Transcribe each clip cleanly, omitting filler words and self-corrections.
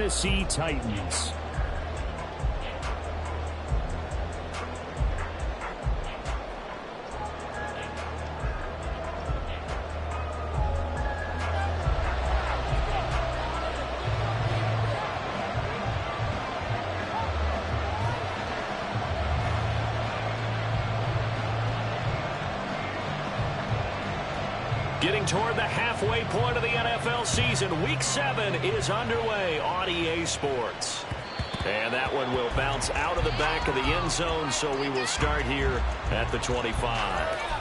Tennessee Titans. Getting toward the halfway point of the NFL season. Week 7 is underway on EA Sports. And that one will bounce out of the back of the end zone, so we will start here at the 25.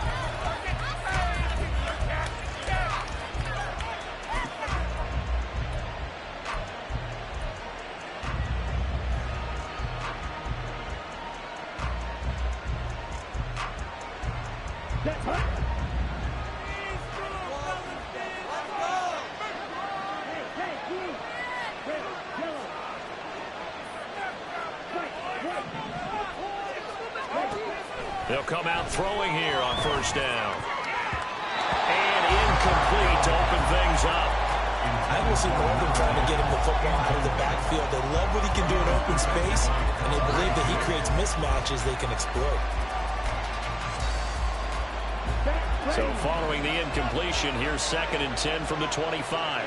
They'll come out throwing here on first down. And incomplete to open things up. I will see more of them trying to get him the football from the backfield. They love what he can do in open space, and they believe that he creates mismatches they can exploit. So following the incompletion, here's 2nd and 10 from the 25.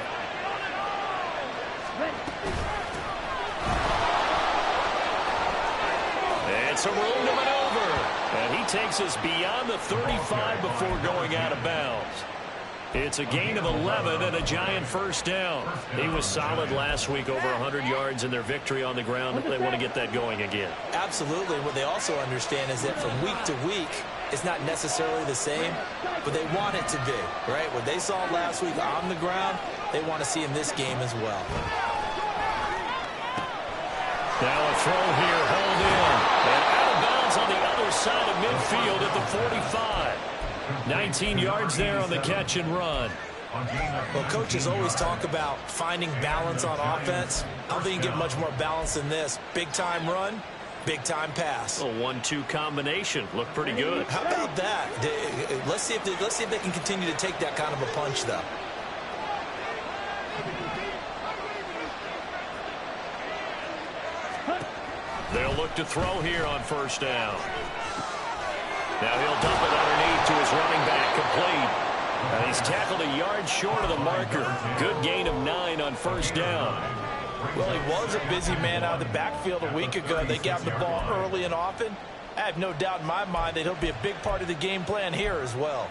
And some room to maneuver. And he takes us beyond the 35 before going out of bounds. It's a gain of 11 and a giant first down. He was solid last week, over 100 yards in their victory on the ground. They want to get that going again. Absolutely. What they also understand is that from week to week, it's not necessarily the same, but they want it to be, right? What they saw last week on the ground, they want to see in this game as well. Now a throw here, held in. And out of bounds on the other side of midfield at the 45. 19 yards there on the catch and run. Well, coaches always talk about finding balance on offense. I don't think you can get much more balance than this. Big-time run, big-time pass. A 1-2 combination. Looked pretty good. How about that? Let's see if they can continue to take that kind of a punch, though. They'll look to throw here on first down. Now he'll dump it underneath to his running back, complete. And he's tackled a yard short of the marker. Good gain of 9 on first down. Well, he was a busy man out of the backfield a week ago. They got the ball early and often. I have no doubt in my mind that he'll be a big part of the game plan here as well.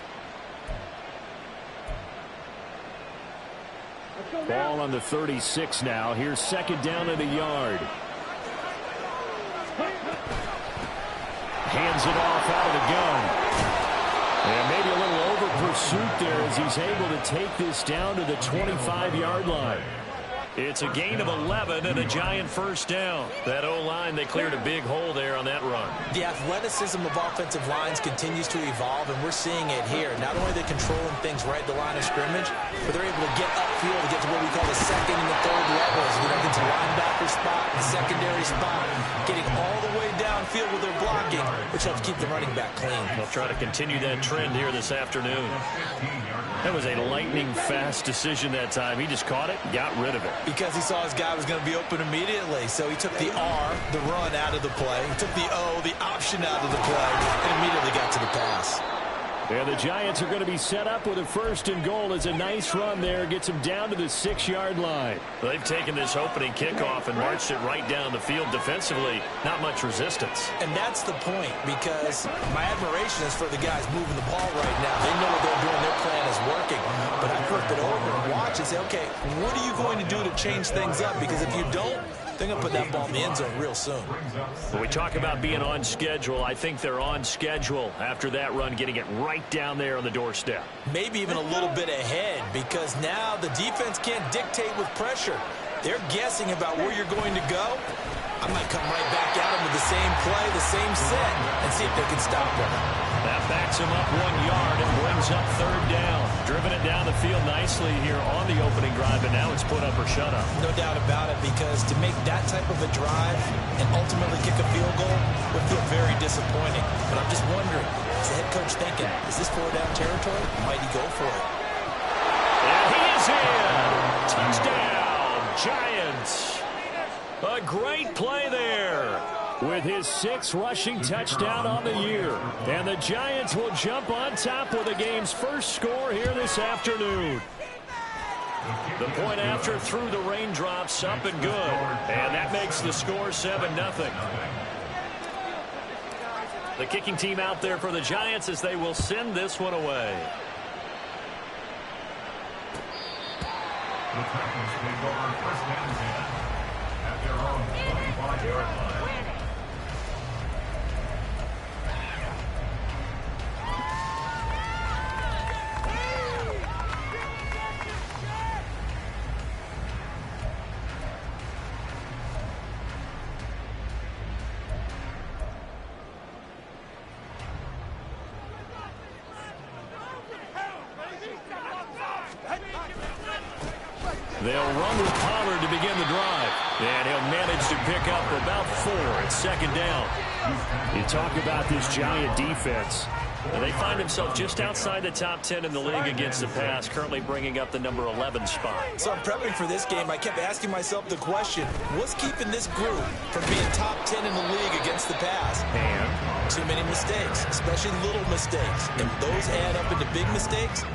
Ball on the 36 now. Here's 2nd down and a yard. Hands it off out of the gun. And maybe a little over pursuit there as he's able to take this down to the 25-yard line. It's a gain of 11 and a giant first down. That O-line, they cleared a big hole there on that run. The athleticism of offensive lines continues to evolve, and we're seeing it here. Not only are they controlling things right at the line of scrimmage, but they're able to get upfield to get to what we call the 2nd and the 3rd levels. You know, get to linebacker spot and secondary spot, getting all the way downfield with their blocking, which helps keep the running back clean. They'll try to continue that trend here this afternoon. That was a lightning-fast decision that time. He just caught it, got rid of it. Because he saw his guy was going to be open immediately. So he took the R, the run, out of the play. He took the O, the option, out of the play, and immediately got to the pass. And the Giants are going to be set up with a 1st and goal. As a nice run there, gets them down to the 6-yard line. They've taken this opening kickoff and marched it right down the field defensively. Not much resistance. And that's the point, because my admiration is for the guys moving the ball right now. They know what they're doing. Their plan is working. But I flip it over and watch and say, okay, what are you going to do to change things up? Because if you don't, they're going to put that ball in the end zone real soon. When we talk about being on schedule, I think they're on schedule after that run, getting it right down there on the doorstep. Maybe even a little bit ahead, because now the defense can't dictate with pressure. They're guessing about where you're going to go. I might come right back at them with the same play, the same set, and see if they can stop them. That backs him up 1 yard and brings up 3rd down. Driven it down the field nicely here on the opening drive, and now it's put up or shut up. No doubt about it, because to make that type of a drive and ultimately kick a field goal would feel very disappointing. But I'm just wondering, is the head coach thinking, is this 4-down territory? Might he go for it? And he is in! Touchdown, Giants! A great play there with his 6th rushing touchdown on the year. And the Giants will jump on top with the game's first score here this afternoon. The point after through the raindrops, up and good. And that makes the score 7-0. The kicking team out there for the Giants as they will send this one away. The Titans take over first and 10 at their own 25-yard line. They'll run with Pollard to begin the drive. And he'll manage to pick up about 4 at second down. You talk about this Giant defense. And they find themselves just outside the top 10 in the league against the pass, currently bringing up the number 11 spot. So I'm prepping for this game. I kept asking myself the question, what's keeping this group from being top 10 in the league against the pass? And too many mistakes, especially little mistakes. And those add up into big mistakes.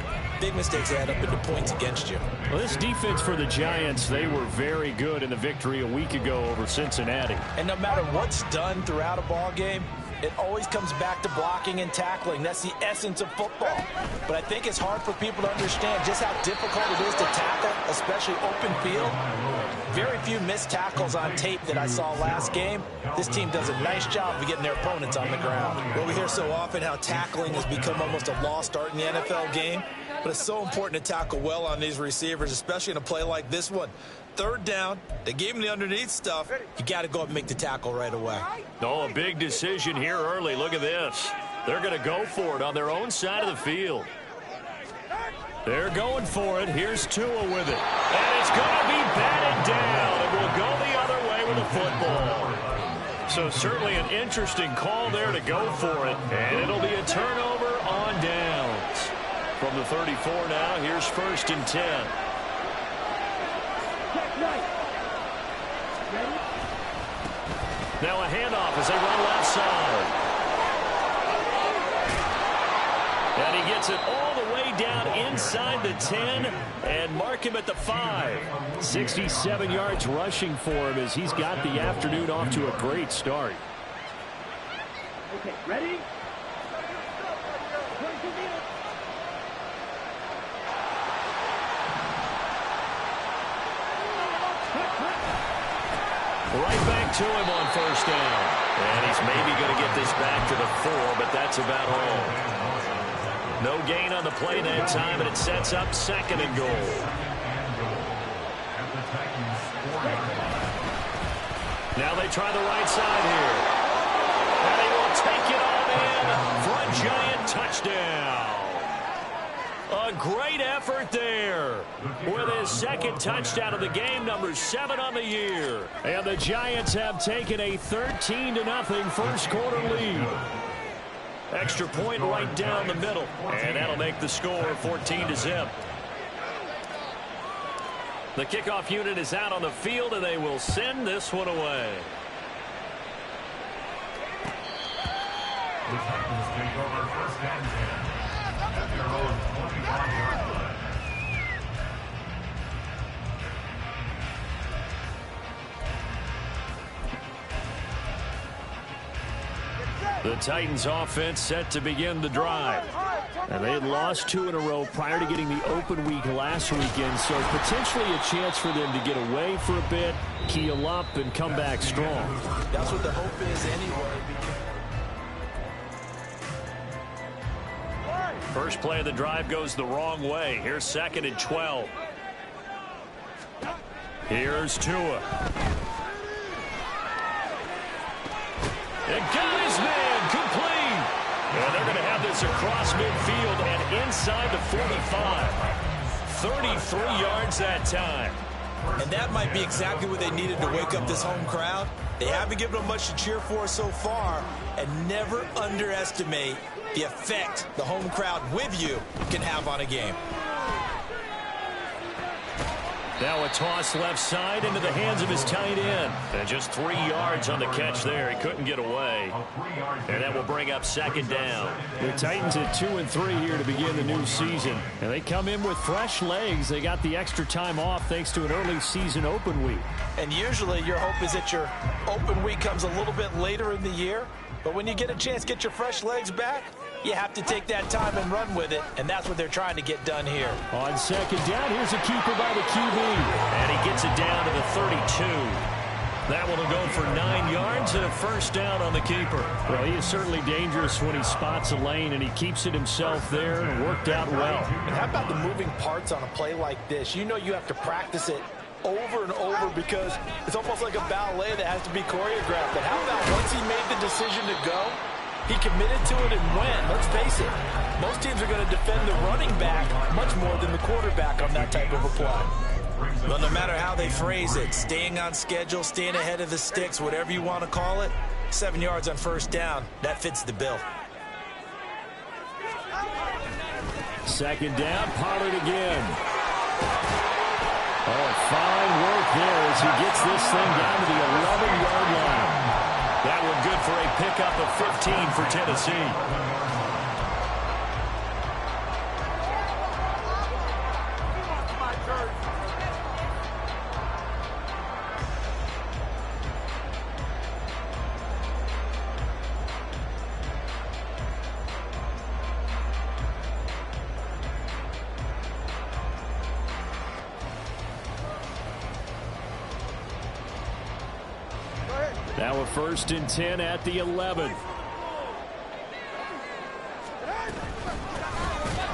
Big mistakes add up into points against you. Well, this defense for the Giants, they were very good in the victory a week ago over Cincinnati. And no matter what's done throughout a ball game, it always comes back to blocking and tackling. That's the essence of football. But I think it's hard for people to understand just how difficult it is to tackle, especially open field. Very few missed tackles on tape that I saw last game. This team does a nice job of getting their opponents on the ground. Well, we hear so often how tackling has become almost a lost art in the NFL game. But it's so important to tackle well on these receivers, especially in a play like this one. Third down, they gave him the underneath stuff. You got to go up and make the tackle right away. Oh, a big decision here early. Look at this. They're going to go for it on their own side of the field. They're going for it. Here's Tua with it. And it's going to be batted down. It will go the other way with the football. So certainly an interesting call there to go for it. And it'll be a turnover on downs. From the 34 now, here's 1st and 10. Now a handoff as they run left side. And he gets it all the way down inside the 10 and mark him at the 5. 67 yards rushing for him as he's got the afternoon off to a great start. Okay, ready? Right back to him on 1st down. And he's maybe going to get this back to the 4, but that's about all. No gain on the play that time, and it sets up 2nd and goal. Now they try the right side here. And they will take it all in for a Giant touchdown. A great effort there with his 2nd touchdown of the game, number 7 on the year. And the Giants have taken a 13-0 first quarter lead. Extra point right down the middle, and that'll make the score 14-0. The kickoff unit is out on the field, and they will send this one away. The Titans take over 1st and 10 at their own 25-yard line. The Titans offense set to begin the drive. And they had lost 2 in a row prior to getting the open week last weekend, so potentially a chance for them to get away for a bit, keel up, and come back strong. That's what the hope is anyway. First play of the drive goes the wrong way. Here's 2nd and 12. Here's Tua. And got his man complete. And they're going to have this across midfield and inside the 45. 33 yards that time. And that might be exactly what they needed to wake up this home crowd. They haven't given them much to cheer for so far. And never underestimate the effect the home crowd with you can have on a game. Now a toss left side into the hands of his tight end. And just 3 yards on the catch there. He couldn't get away. And that will bring up second down. The Titans at 2-3 here to begin the new season. And they come in with fresh legs. They got the extra time off thanks to an early season open week. And usually your hope is that your open week comes a little bit later in the year. But when you get a chance to get your fresh legs back, you have to take that time and run with it, and that's what they're trying to get done here. On second down, here's a keeper by the QB. And he gets it down to the 32. That one will go for 9 yards and a first down on the keeper. Well, he is certainly dangerous when he spots a lane, and he keeps it himself there and worked out well. And how about the moving parts on a play like this? You know you have to practice it over and over because it's almost like a ballet that has to be choreographed. But how about once he made the decision to go, he committed to it and went. Let's face it, most teams are going to defend the running back much more than the quarterback on that type of a play. Well, no matter how they phrase it, staying on schedule, staying ahead of the sticks, whatever you want to call it, 7 yards on first down, that fits the bill. Second down, Pollard again. Oh, fine work there as he gets this thing down to the 11-yard line. That one good for a pickup of 15 for Tennessee. Now a 1st and 10 at the 11.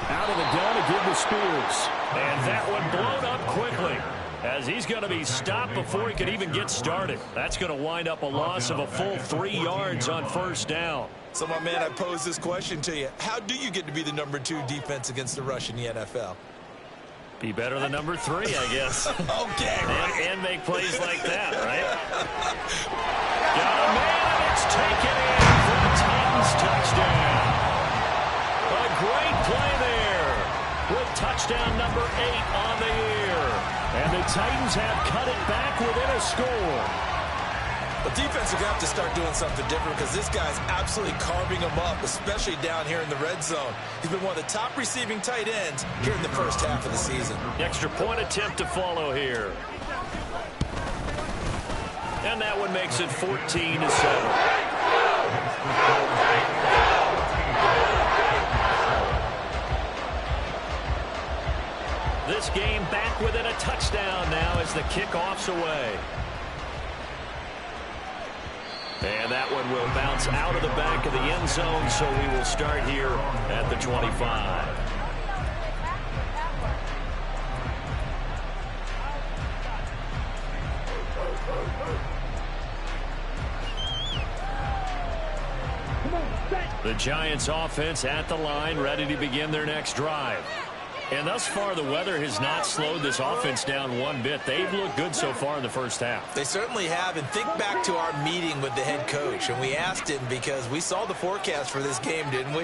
Out of the gun to give to Spears. And that one blown up quickly as he's going to be stopped before he can even get started. That's going to wind up a loss of a full 3 yards on first down. So, my man, I pose this question to you. How do you get to be the number 2 defense against the rush in the NFL? Be better than number 3, I guess. Okay, right. And make plays like that, right? Got a man, and it's taken in for the Titans touchdown. A great play there with touchdown number 8 on the year. And the Titans have cut it back within a score. The defense are going to have to start doing something different because this guy's absolutely carving them up, especially down here in the red zone. He's been one of the top receiving tight ends here in the first half of the season. Extra point attempt to follow here. And that one makes it 14-7. This game back within a touchdown now as the kickoff's away. And that one will bounce out of the back of the end zone, so we will start here at the 25. The Giants offense at the line, ready to begin their next drive. And thus far, the weather has not slowed this offense down one bit. They've looked good so far in the first half. They certainly have. And think back to our meeting with the head coach. And we asked him because we saw the forecast for this game, didn't we?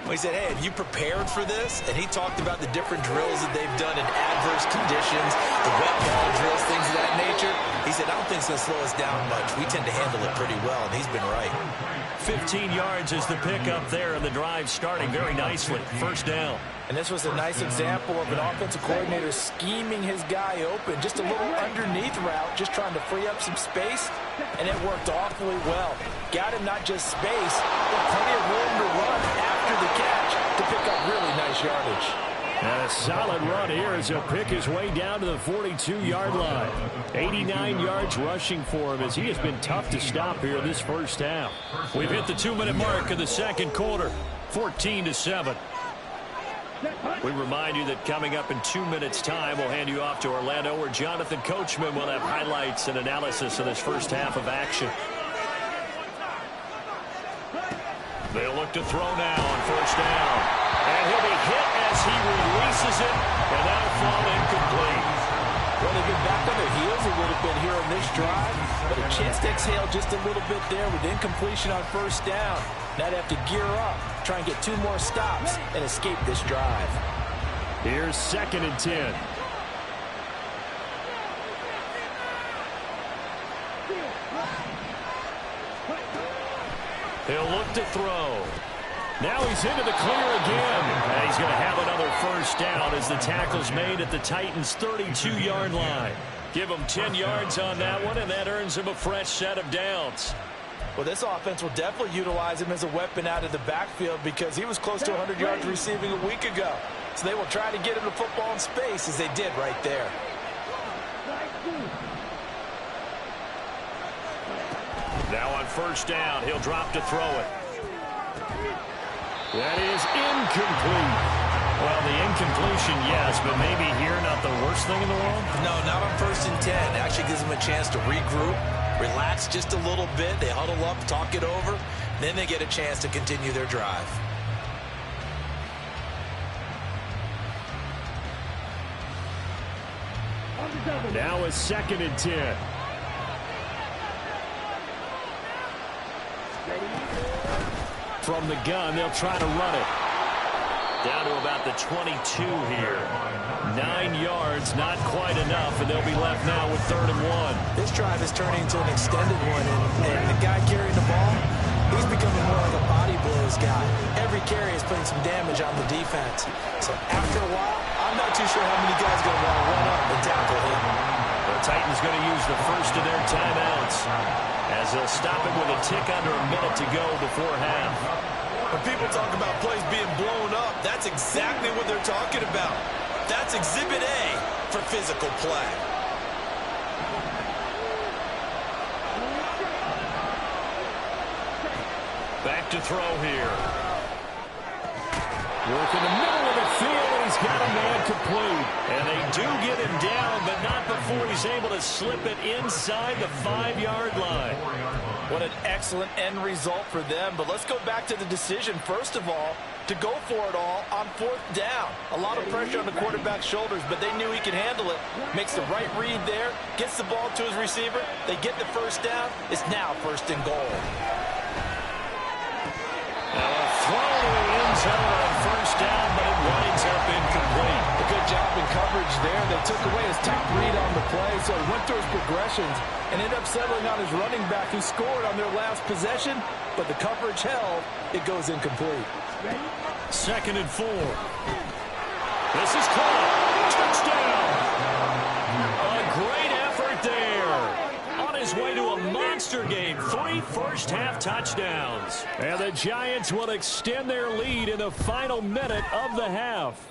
We said, hey, have you prepared for this? And he talked about the different drills that they've done in adverse conditions, the wet ball drills, things of that nature. He said, I don't think it's going to slow us down much. We tend to handle it pretty well, and he's been right. 15 yards is the pickup there, and the drive starting very nicely. First down. And this was a nice example of an offensive coordinator scheming his guy open. Just a little underneath route, just trying to free up some space, and it worked awfully well. Got him not just space, but plenty of room to run after the catch to pick up really nice yardage. And a solid run here as he'll pick his way down to the 42-yard line. 89 yards rushing for him as he has been tough to stop here this first half. We've hit the 2-minute mark of the second quarter, 14-7. We remind you that coming up in 2 minutes' time, we'll hand you off to Orlando, where Jonathan Coachman will have highlights and analysis of this first half of action. They'll look to throw now on first down. And he'll be hit as he releases it, and that'll fall incomplete. Well, they've been back on their heels a little bit here on this drive, but a chance to exhale just a little bit there with incompletion on first down. Now they have to gear up, try and get 2 more stops, and escape this drive. Here's 2nd and 10. He'll look to throw. Now he's into the clear again. And he's going to have another first down as the tackle's made at the Titans' 32-yard line. Give him 10 yards on that one, and that earns him a fresh set of downs. Well, this offense will definitely utilize him as a weapon out of the backfield because he was close to 100 yards receiving a week ago. So they will try to get him the football in space as they did right there. Now on first down, he'll drop to throw it. That is incomplete. Well, the incompletion, yes, but maybe here not the worst thing in the world? No, not on 1st and 10. It actually gives them a chance to regroup, relax just a little bit. They huddle up, talk it over. Then they get a chance to continue their drive. Now a 2nd and 10. From the gun, they'll try to run it. Down to about the 22 here. 9 yards, not quite enough, and they'll be left now with 3rd and 1. This drive is turning into an extended one, and the guy carrying the ball, he's becoming more like a body blows guy. Every carry is putting some damage on the defense. So after a while, I'm not too sure how many guys are going to want to run up and tackle him. The Titans going to use the first of their timeouts as they'll stop it with a tick under a minute to go before half. When people talk about plays being blown up, that's exactly what they're talking about. That's Exhibit A for physical play. Back to throw here. Work in the middle of the field, and he's got a man complete. And they do get him down, but not before he's able to slip it inside the 5-yard line. What an excellent end result for them. But let's go back to the decision, first of all, to go for it all on 4th down. A lot of pressure on the quarterback's shoulders, but they knew he could handle it. Makes the right read there, gets the ball to his receiver. They get the first down. It's now 1st and goal. Now a throw to the end zone on first down, but it winds up incomplete. A good job in coverage there. They took away his top read on the play, so he went through his progressions and ended up settling on his running back who scored on their last possession, but the coverage held. It goes incomplete. 2nd and 4. This is caught. Touchdown. A great effort there. On his way to a monster game. 3 first-half touchdowns. And the Giants will extend their lead in the final minute of the half.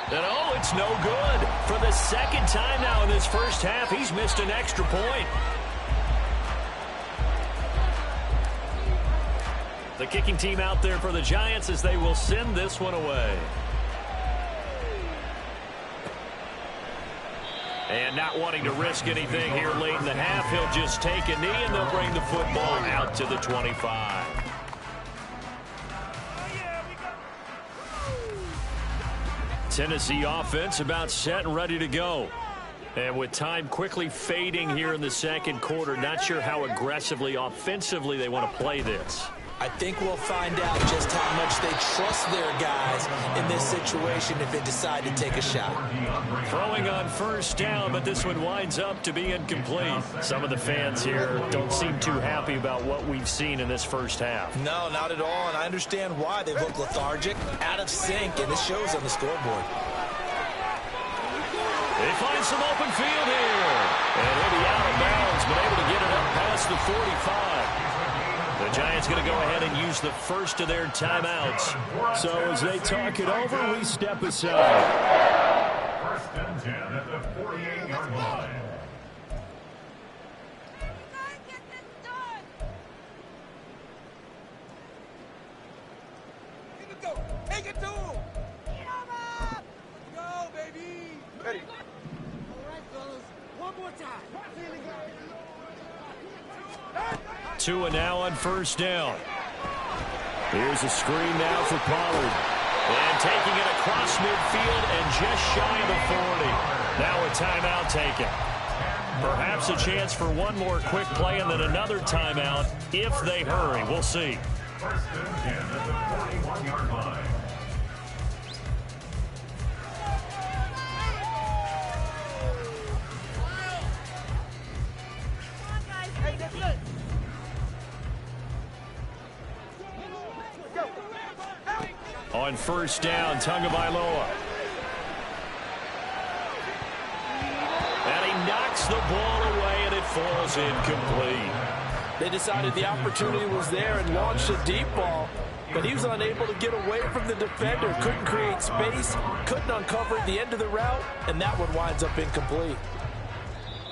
And oh, it's no good. For the 2nd time now in this first half, he's missed an extra point. The kicking team out there for the Giants as they will send this one away. And not wanting to risk anything here late in the half, he'll just take a knee and they'll bring the football out to the 25. Tennessee offense about set and ready to go. And with time quickly fading here in the 2nd quarter, not sure how aggressively, offensively they want to play this. I think we'll find out just how much they trust their guys in this situation if they decide to take a shot. Throwing on first down, but this one winds up to be incomplete. Some of the fans here don't seem too happy about what we've seen in this first half. No, not at all, and I understand why. They look lethargic, out of sync, and it shows on the scoreboard. They find some open field here. And he'll be out of bounds, but able to get it up past the 45. The Giants going to go ahead and use the first of their timeouts. So as they talk it over, we step aside. 1st and 10 at the 48-yard line. Take it to him! Let's go, baby! Ready. All right, fellas. One more time. 2 and now on first down. Here's a screen now for Pollard. And taking it across midfield and just shy of the 40. Now a timeout taken. Perhaps a chance for one more quick play and then another timeout if they hurry. We'll see. 1st and 10 at the 41-yard line. Hey, On first down, Tagovailoa. And he knocks the ball away, and it falls incomplete. They decided the opportunity was there and launched a deep ball, but he was unable to get away from the defender, couldn't create space, couldn't uncover the end of the route, and that one winds up incomplete.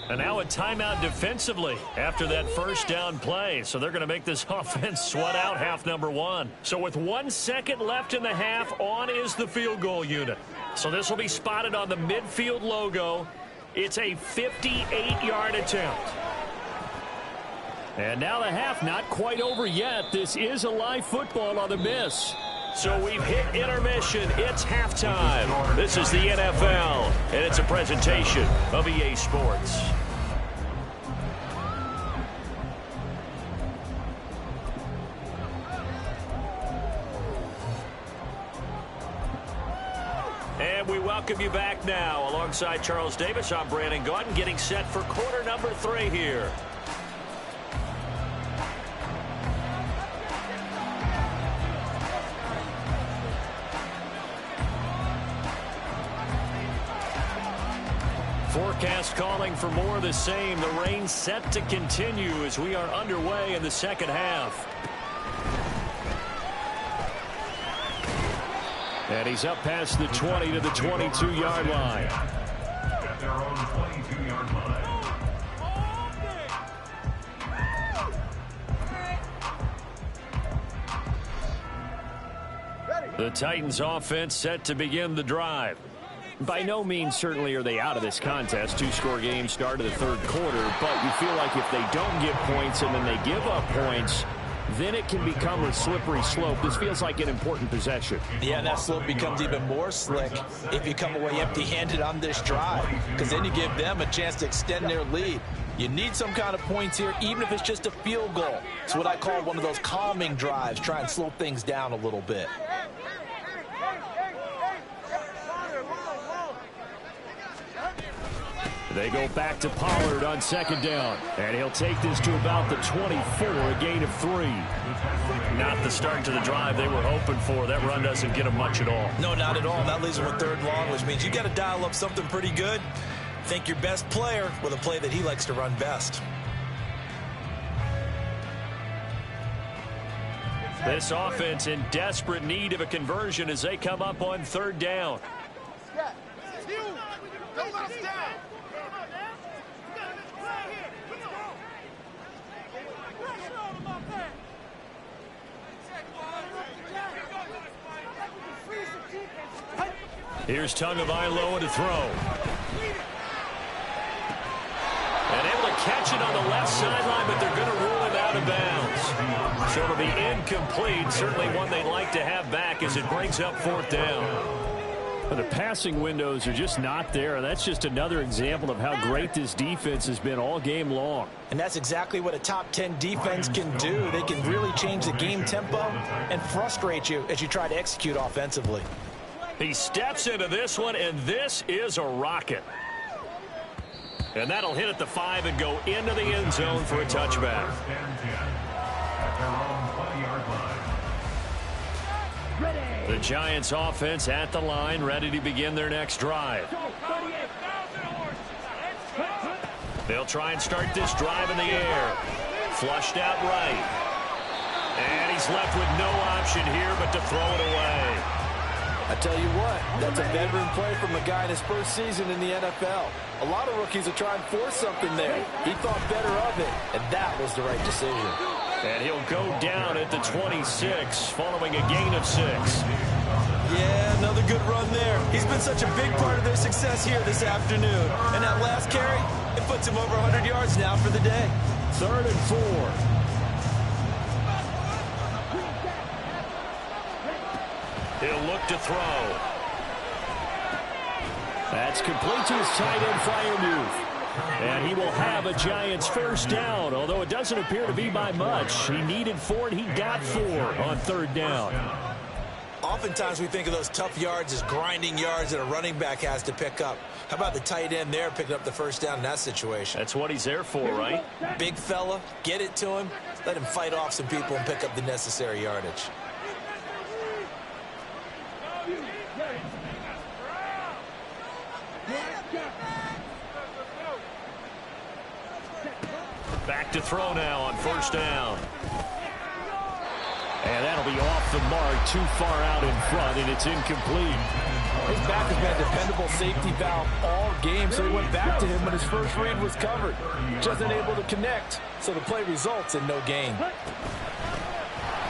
And now a timeout defensively after that first down play. So they're going to make this offense sweat out half number one. So with 1 second left in the half, on is the field goal unit. So this will be spotted on the midfield logo. It's a 58-yard attempt. And now the half not quite over yet. This is a live football on the miss. So we've hit intermission. It's halftime. This is the NFL, and it's a presentation of EA Sports. And we welcome you back now. Alongside Charles Davis, I'm Brandon Gaudin, getting set for quarter number 3 here. Forecast calling for more of the same. The rain set to continue as we are underway in the second half. And he's up past the 20 to the 22-yard line. At their own 22-yard line. The Titans offense set to begin the drive. By no means certainly are they out of this contest. 2-score game start of the third quarter, but you feel like if they don't get points and then they give up points, then it can become a slippery slope. This feels like an important possession. Yeah, that slope becomes even more slick if you come away empty-handed on this drive, because then you give them a chance to extend their lead. You need some kind of points here, even if it's just a field goal. It's what I call one of those calming drives, try and slow things down a little bit. They go back to Pollard on second down. And he'll take this to about the 24, a gain of 3. Not the start to the drive they were hoping for. That run doesn't get them much at all. No, not at all. That leaves them with third and long, which means you got to dial up something pretty good. Think your best player with a play that he likes to run best. This offense in desperate need of a conversion as they come up on third down. Don't let us down. Here's Tagovailoa to throw. And able to catch it on the left sideline, but they're going to rule it out of bounds. So it'll be incomplete. Certainly one they'd like to have back as it brings up fourth down. But the passing windows are just not there. And that's just another example of how great this defense has been all game long. And that's exactly what a top 10 defense can do. They can really change the game tempo and frustrate you as you try to execute offensively. He steps into this one, and this is a rocket. And that'll hit at the 5 and go into the end zone for a touchback. At their own 20-yard line. The Giants offense at the line, ready to begin their next drive. They'll try and start this drive in the air. Flushed out right. And he's left with no option here but to throw it away. I tell you what, that's a veteran play from a guy in his first season in the NFL. A lot of rookies are trying to force something there. He thought better of it, and that was the right decision. And he'll go down at the 26 following a gain of 6. Yeah, another good run there. He's been such a big part of their success here this afternoon. And that last carry, it puts him over 100 yards now for the day. 3rd and 4. He'll look to throw. That's complete to his tight end Freiermuth. And he will have a Giants first down, although it doesn't appear to be by much. He needed 4 and he got 4 on third down. Oftentimes we think of those tough yards as grinding yards that a running back has to pick up. How about the tight end there picking up the first down in that situation? That's what he's there for, right? Big fella, get it to him, let him fight off some people and pick up the necessary yardage. Back to throw now on first down. And that'll be off the mark, too far out in front, and it's incomplete. His back has been a dependable safety valve all game, so he went back to him when his first read was covered. Just unable to connect, so the play results in no gain.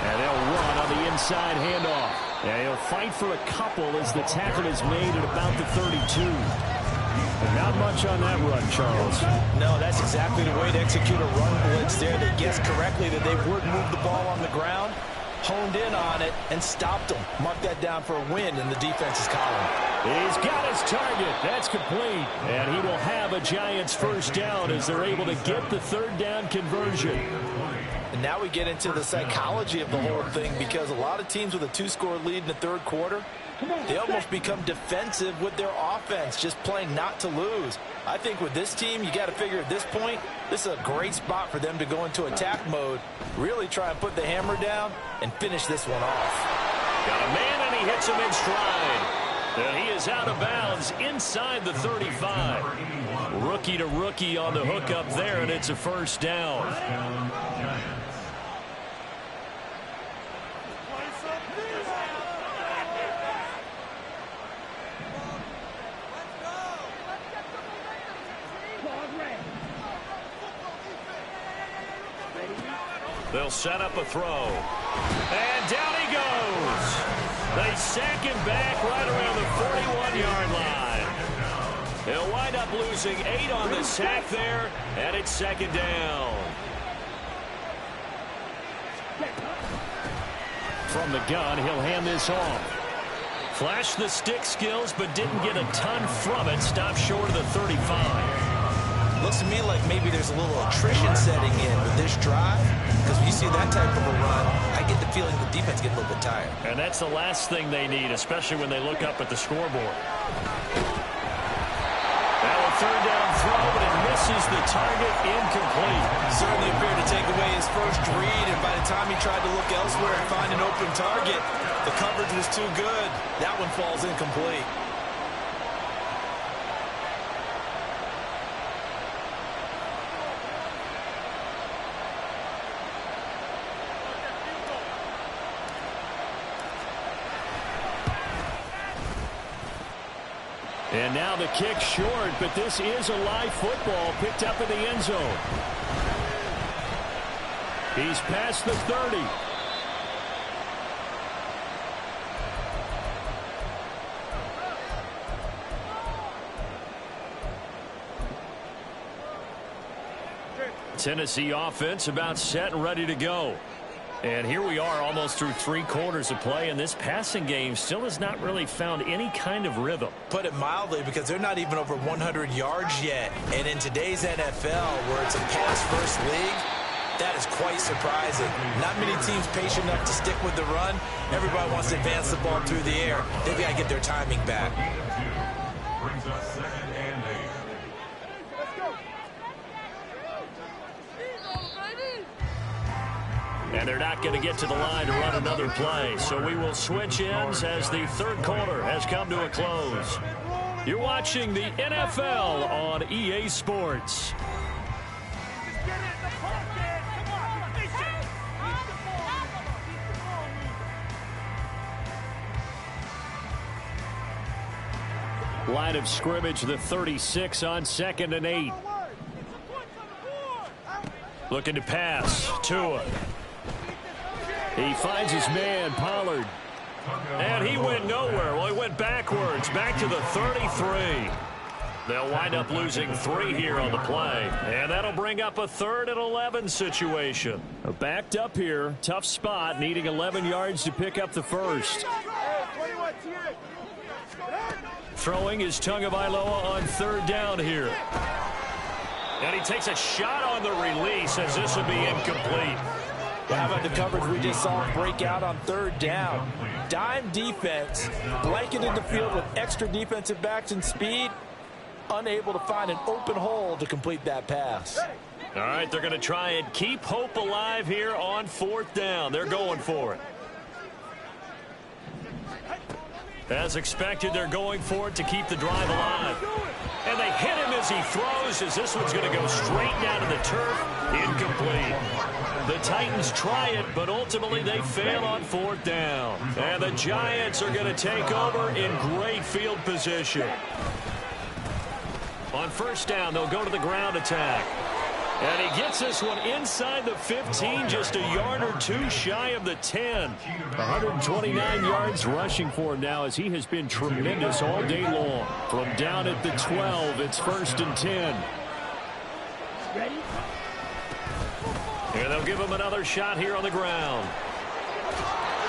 And they'll run on the inside handoff. And he'll fight for a couple as the tackle is made at about the 32. And not much on that run, Charles. No, that's exactly the way to execute a run blitz there. They guessed correctly that they would move the ball on the ground, honed in on it, and stopped them. Mark that down for a win in the defense's column. He's got his target. That's complete. And he will have a Giants first down as they're able to get the third down conversion. And now we get into the psychology of the whole thing, because a lot of teams with a 2-score lead in the third quarter, they almost become defensive with their offense, just playing not to lose. I think with this team, you got to figure at this point, this is a great spot for them to go into attack mode, really try and put the hammer down and finish this one off. Got a man, and he hits him in stride. And he is out of bounds inside the 35. Rookie to rookie on the hook up there, and it's a first down. They'll set up a throw. And down he goes. They sack him back right around the 41-yard line. They'll wind up losing 8 on the sack there, and it's second down. From the gun, he'll hand this off. Flashed the stick skills, but didn't get a ton from it. Stopped short of the 35. Looks to me like maybe there's a little attrition setting in with this drive, because when you see that type of a run, I get the feeling the defense gets a little bit tired. And that's the last thing they need, especially when they look up at the scoreboard. Now a third down throw, but it misses the target, incomplete. Certainly appeared to take away his first read, and by the time he tried to look elsewhere and find an open target, the coverage was too good. That one falls incomplete. And now the kick short, but this is a live football picked up in the end zone. He's past the 30. Tennessee offense about set and ready to go. And here we are almost through 3 quarters of play, and this passing game still has not really found any kind of rhythm. Put it mildly, because they're not even over 100 yards yet. And in today's NFL, where it's a pass-first league, that is quite surprising. Not many teams patient enough to stick with the run. Everybody wants to advance the ball through the air. They've got to get their timing back. Brings us second and 8. And they're not going to get to the line to run another play. So we will switch ends as the third quarter has come to a close. You're watching the NFL on EA Sports. Line of scrimmage, the 36 on 2nd and 8. Looking to pass. Tua. He finds his man, Pollard. And he went nowhere. Well, he went backwards, back to the 33. They'll wind up losing 3 here on the play. And that'll bring up a 3rd and 11 situation. Backed up here, tough spot, needing 11 yards to pick up the first. Throwing is Tagovailoa on 3rd down here. And he takes a shot on the release as this will be incomplete. Well, how about the coverage we just saw break out on 3rd down? Dime defense, blanketed the field with extra defensive backs and speed, unable to find an open hole to complete that pass. All right, they're going to try and keep hope alive here on 4th down. They're going for it. As expected, they're going for it to keep the drive alive. And they hit him as he throws, as this one's going to go straight down to the turf. Incomplete. The Titans try it, but ultimately they fail on 4th down. And the Giants are going to take over in great field position. On 1st down, they'll go to the ground attack. And he gets this one inside the 15, just a yard or two shy of the 10. 129 yards rushing for him now, as he has been tremendous all day long. From down at the 12, it's 1st and 10. Ready? And they'll give him another shot here on the ground.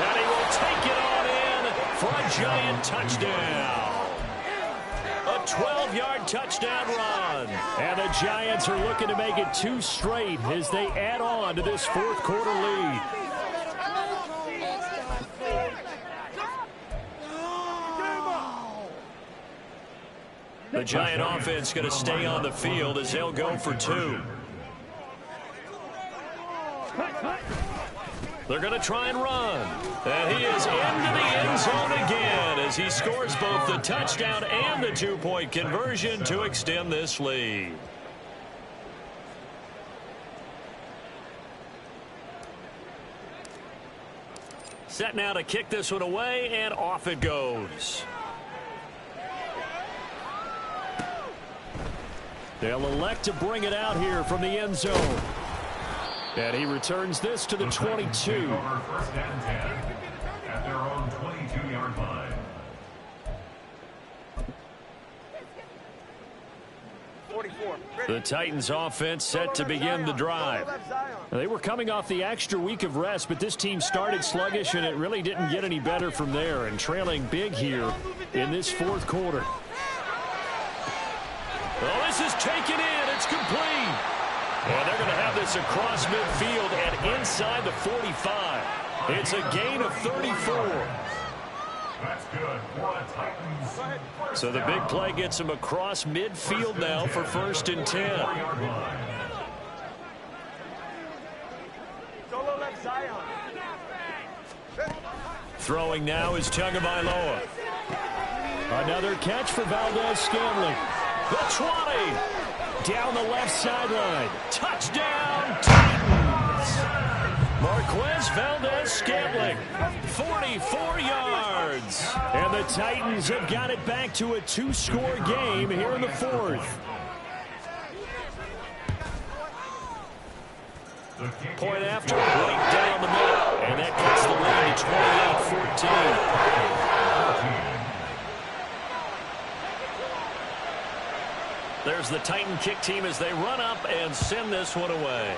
And he will take it on in for a Giant touchdown. A 12-yard touchdown run. And the Giants are looking to make it 2 straight as they add on to this 4th quarter lead. The Giant offense going to stay on the field as they'll go for 2. They're going to try and run. And he is into the end zone again as he scores both the touchdown and the 2-point conversion to extend this lead. Set now to kick this one away, and off it goes. They'll elect to bring it out here from the end zone. And he returns this to the 22. 1st and 10 at their own 22-yard line. 44. The Titans offense set to begin the drive. They were coming off the extra week of rest, but this team started sluggish, and it really didn't get any better from there, and trailing big here in this 4th quarter. Oh, this is taken in. It's complete. And they're going to have this across midfield and inside the 45. It's a gain of 34. That's good for the Titans. So the big play gets him across midfield now for 1st and 10. Solo left Zion. Throwing now is Tagovailoa. Another catch for Valdez-Scantling. The 20. Down the left sideline. Touchdown, Titans. Marquez Valdez-Scantling, 44 yards. And the Titans have got it back to a 2-score game here in the 4th. Point after, right down the middle. And that cuts the lead to 28-14. There's the Titan kick team as they run up and send this one away.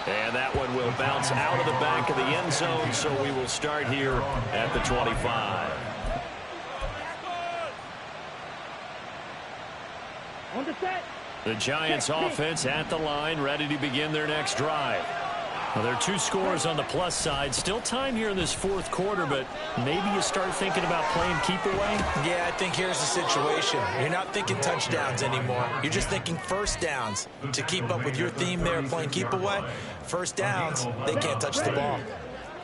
And that one will bounce out of the back of the end zone, so we will start here at the 25. On the set. The Giants offense at the line, ready to begin their next drive. Well, there are 2 scores on the plus side. Still time here in this 4th quarter, but maybe you start thinking about playing keep away. Yeah, I think here's the situation. You're not thinking touchdowns anymore. You're just thinking 1st downs. To keep up with your theme there, playing keep away, 1st downs, they can't touch the ball.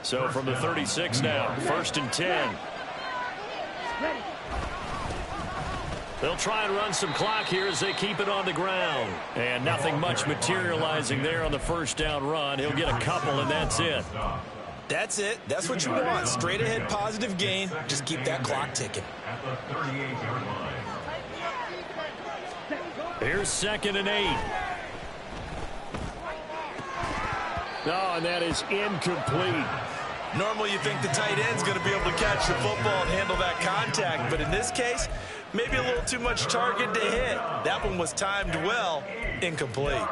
So from the 36 now, 1st and 10. They'll try and run some clock here as they keep it on the ground. And nothing much materializing there on the 1st down run. He'll get a couple, and that's it. That's it. That's what you want. Straight ahead positive gain. Just keep that clock ticking. At the 38-yard line. Here's 2nd and 8. Oh, and that is incomplete. Normally you think the tight end's going to be able to catch the football and handle that contact, but in this case, maybe a little too much target to hit. That one was timed well. Incomplete.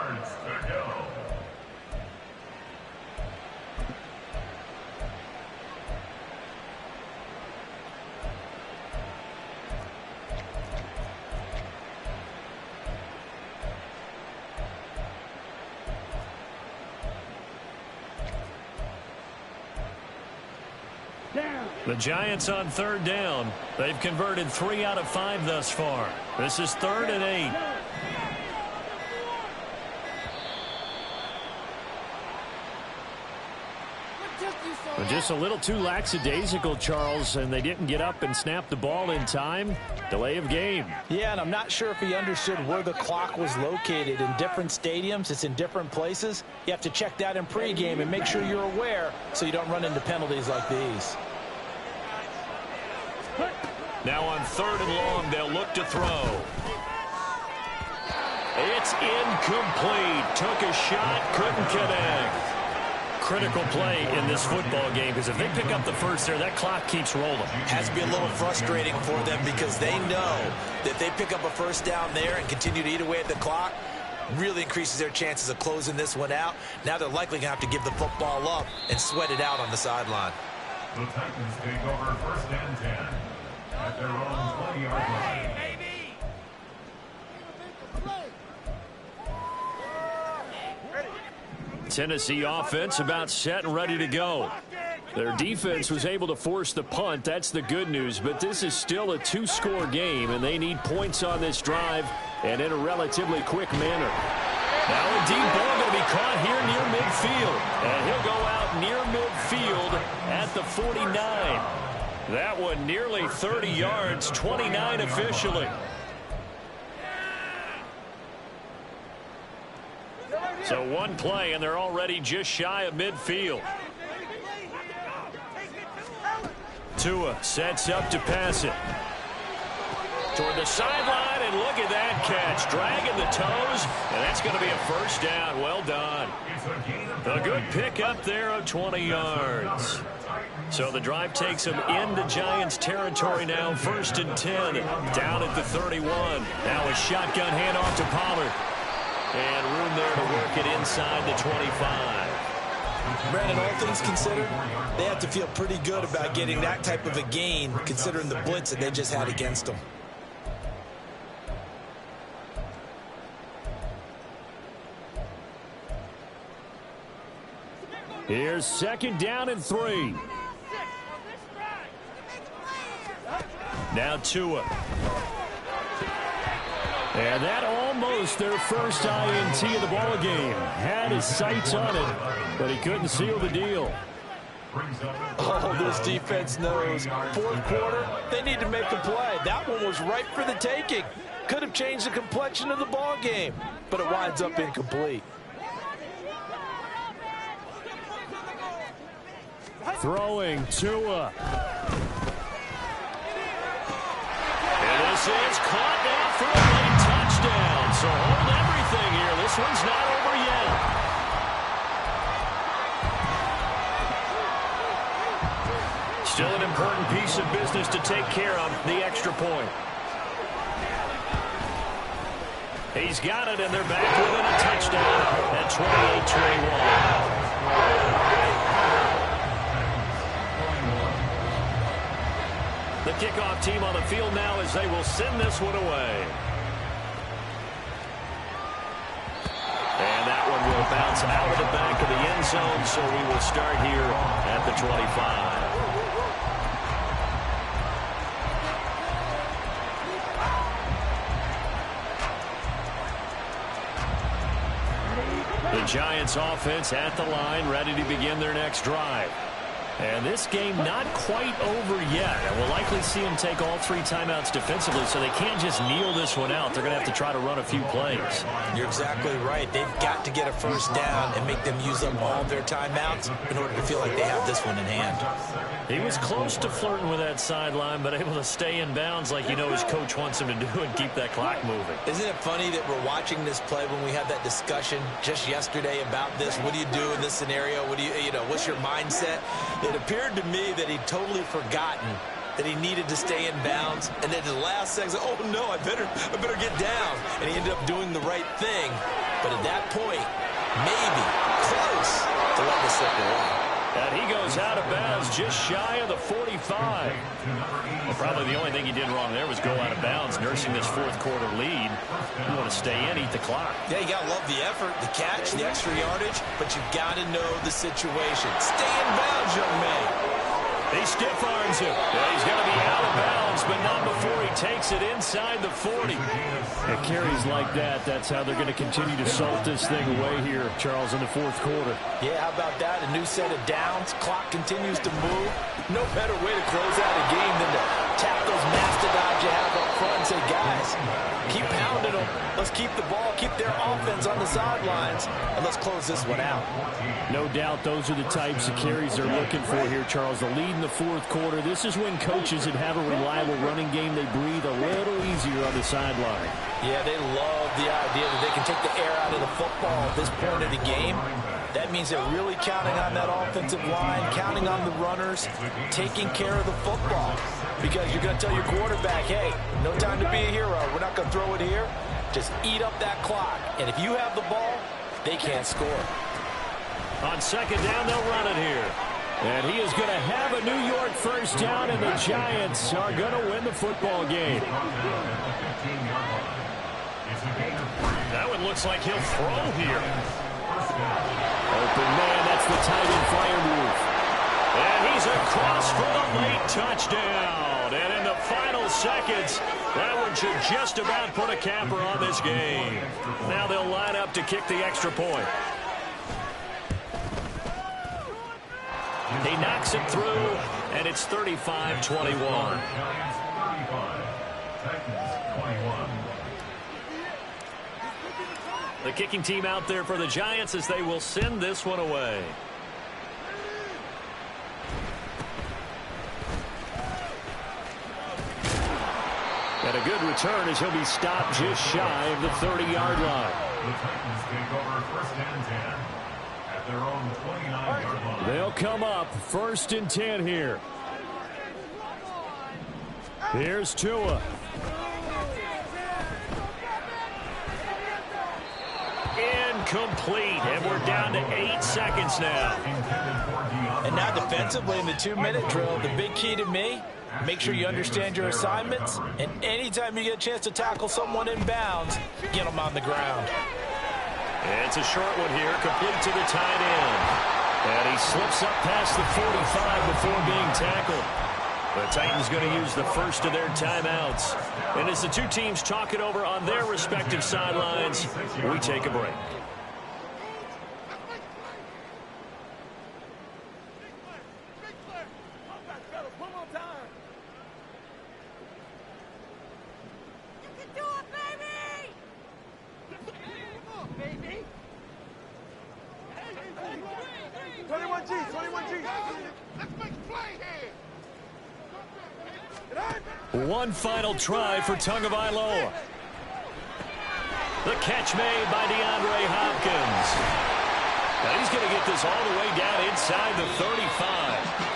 The Giants on 3rd down. They've converted 3 out of 5 thus far. This is 3rd and 8. Just a little too lackadaisical, Charles, and they didn't get up and snap the ball in time. Delay of game. Yeah, and I'm not sure if he understood where the clock was located. In different stadiums, it's in different places. You have to check that in pregame and make sure you're aware so you don't run into penalties like these. Now on 3rd and long, they'll look to throw. It's incomplete. Took a shot, couldn't connect. Critical play in this football game, because if they pick up the first there, that clock keeps rolling. Has to be a little frustrating for them because they know that if they pick up a first down there and continue to eat away at the clock, really increases their chances of closing this one out. Now they're likely going to have to give the football up and sweat it out on the sideline. The Titans take over 1st and 10 at their own 20-yard line. Tennessee offense about set and ready to go. Their defense was able to force the punt. That's the good news. But this is still a 2-score game, and they need points on this drive and in a relatively quick manner. Now a deep ball going to be caught here near midfield. And he'll go out near midfield at the 49. That one nearly 30 yards, 29 officially. So one play, and they're already just shy of midfield. Tua sets up to pass it. Toward the sideline, and look at that catch. Dragging the toes, and that's going to be a first down. Well done. A good pick up there of 20 yards. So the drive takes them into Giants territory now. 1st and 10, down at the 31. Now a shotgun handoff to Pollard. And room there to work it inside the 25. Brandon, all things considered, they have to feel pretty good about getting that type of a gain, considering the blitz that they just had against them. Here's 2nd down and 3. Now Tua. And that almost their first INT of the ball game. Had his sights on it, but he couldn't seal the deal. Oh, this defense knows. 4th quarter, they need to make a play. That one was ripe for the taking. Could have changed the complexion of the ball game, but it winds up incomplete. Throwing Tua. And this is caught now for a late touchdown. So hold everything here. This one's not over yet. Still an important piece of business to take care of, the extra point. He's got it, and they're back within a touchdown at 28-21. The kickoff team on the field now as they will send this one away. And that one will bounce out of the back of the end zone, so we will start here at the 25. The Giants offense at the line, ready to begin their next drive. And this game not quite over yet. And we'll likely see them take all 3 timeouts defensively, so they can't just kneel this one out. They're going to have to try to run a few plays. You're exactly right. They've got to get a first down and make them use up all their timeouts in order to feel like they have this one in hand. He was close to flirting with that sideline, but able to stay in bounds like you know his coach wants him to do and keep that clock moving. Isn't it funny that we're watching this play when we had that discussion just yesterday about this? What do you do in this scenario? What do you know, what's your mindset? It appeared to me that he'd totally forgotten that he needed to stay in bounds, and then the last second, oh no, I better get down. And he ended up doing the right thing. But at that point, maybe close to let this slip away. And he goes out of bounds just shy of the 45. Well, probably the only thing he did wrong there was go out of bounds, nursing this 4th quarter lead. You want to stay in, eat the clock. Yeah, you got to love the effort, the catch, the extra yardage, but you've got to know the situation. Stay in bounds, young man. He stiff arms him. Yeah, he's going to be out of bounds, but not before he takes it inside the 40. It carries like that. That's how they're going to continue to salt this thing away here, Charles, in the fourth quarter. Yeah, how about that? A new set of downs. Clock continues to move. No better way to close out a game than to tap those mastodons you have up front and say, guys, keep pounding them. Let's keep the ball, keep their offense on the sidelines, and let's close this one out. No doubt those are the types of carries they're looking for here, Charles. The lead in the fourth quarter. This is when coaches that have a reliable running game, they breathe a little easier on the sideline. Yeah, they love the idea that they can take the air out of the football at this point of the game. That means they're really counting on that offensive line, counting on the runners, taking care of the football. Because you're going to tell your quarterback, hey, no time to be a hero. We're not going to throw it here. Just eat up that clock. And if you have the ball, they can't score. On second down, they'll run it here. And he is going to have a New York first down, and the Giants are going to win the football game. That one looks like he'll throw here. Open man, that's the tight end flyer move. And he's across for the late touchdown. And in the final seconds, that one should just about put a capper on this game. Now they'll line up to kick the extra point. He knocks it through, and it's 35-21. The kicking team out there for the Giants as they will send this one away. And a good return as he'll be stopped just shy of the 30-yard line. The Titans take over first and 10 at their own 29-yard line. They'll come up first and 10 here. Here's Tua. Incomplete, and we're down to 8 seconds now. And now defensively in the 2-minute drill, the big key to me, make sure you understand your assignments, and anytime you get a chance to tackle someone in bounds, get them on the ground. It's a short one here, complete to the tight end. And he slips up past the 45 before being tackled. The Titans going to use the first of their timeouts. And as the two teams talk it over on their respective sidelines, we take a break. You can do it, baby! Come on, baby! 21 G, 21 G. Let's make a play here. One final try for Tagovailoa. The catch made by DeAndre Hopkins. Now he's going to get this all the way down inside the 35.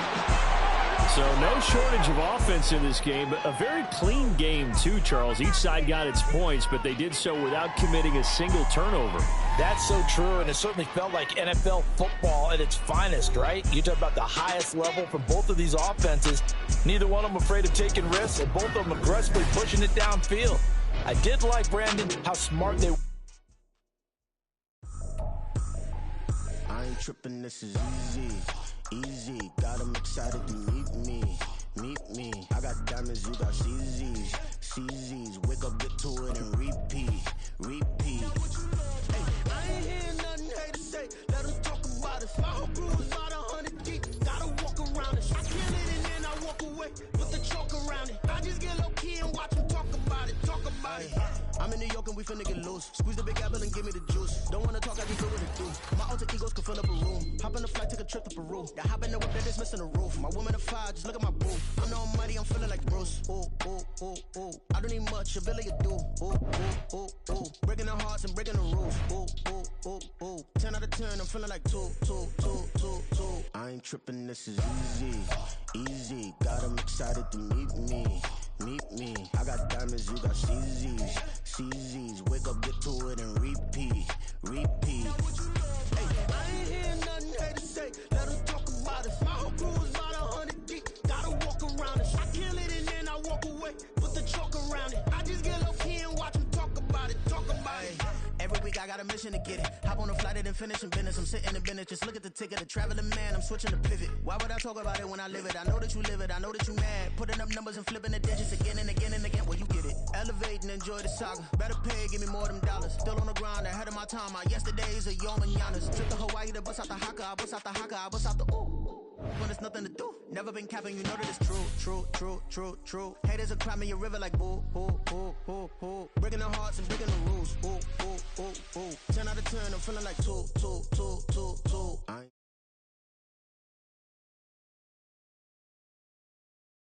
So no shortage of offense in this game, but a very clean game too, Charles. Each side got its points, but they did so without committing a single turnover. That's so true, and it certainly felt like NFL football at its finest, right? You talk about the highest level for both of these offenses. Neither one of them afraid of taking risks, and both of them aggressively pushing it downfield. I did like, Brandon, how smart they were. I ain't tripping, this is easy, easy. Got them excited to meet me. I got diamonds, you got CZs, CZs. Wake up, get to it, and repeat. Hey, I ain't hearing nothing haters say. Let them talk about us. My whole crew is about 100 deep. Gotta walk around it. I kill it and then I walk away with the chalk around it. I just get low key and watch them talk about it. I'm in New York and we finna get loose. Squeeze the big apple and give me the juice. Don't wanna talk, I just do what it do. My alter egos can fill up a room. Hop on a flight, take a trip to Peru. The hop in the whip that is missing the roof. My woman a fire, just look at my boo. I'm the almighty, I'm feeling like Bruce. Ooh. I don't need much, ability to do. Ooh. Breaking the hearts and breaking the rules. Ooh. 10 out of 10, I'm feeling like two. I ain't tripping, this is easy. Got them excited to meet me. I got diamonds, you got CZs. Wake up, get to it, and repeat. Hey, I ain't hearing nothing haters say. Let them talk about us. My whole crew is about 100 deep. Gotta walk around us. I kill it and then I walk away. Put the chalk around it. I just get low key and watch them talk about it. Every week I got a mission to get it. Hop on a flight and then finish in business. I'm sitting in business, just look at the ticket. A traveling man, I'm switching to pivot. Why would I talk about it when I live it? I know that you live it, I know that you mad. Putting up numbers and flipping the digits again and again and again. Well, you get it. Elevate and enjoy the saga. Better pay, give me more them dollars. Still on the grind, ahead of my time. My yesterdays are your mananas. Trip to Hawaii to bust out the haka. I bust out the haka, I bust out the ooh. When there's nothing to do, never been capping, you know that it's true. Haters are climbing your river like boo. Breaking the hearts and breaking the rules. 10 out of 10, I'm feeling like two.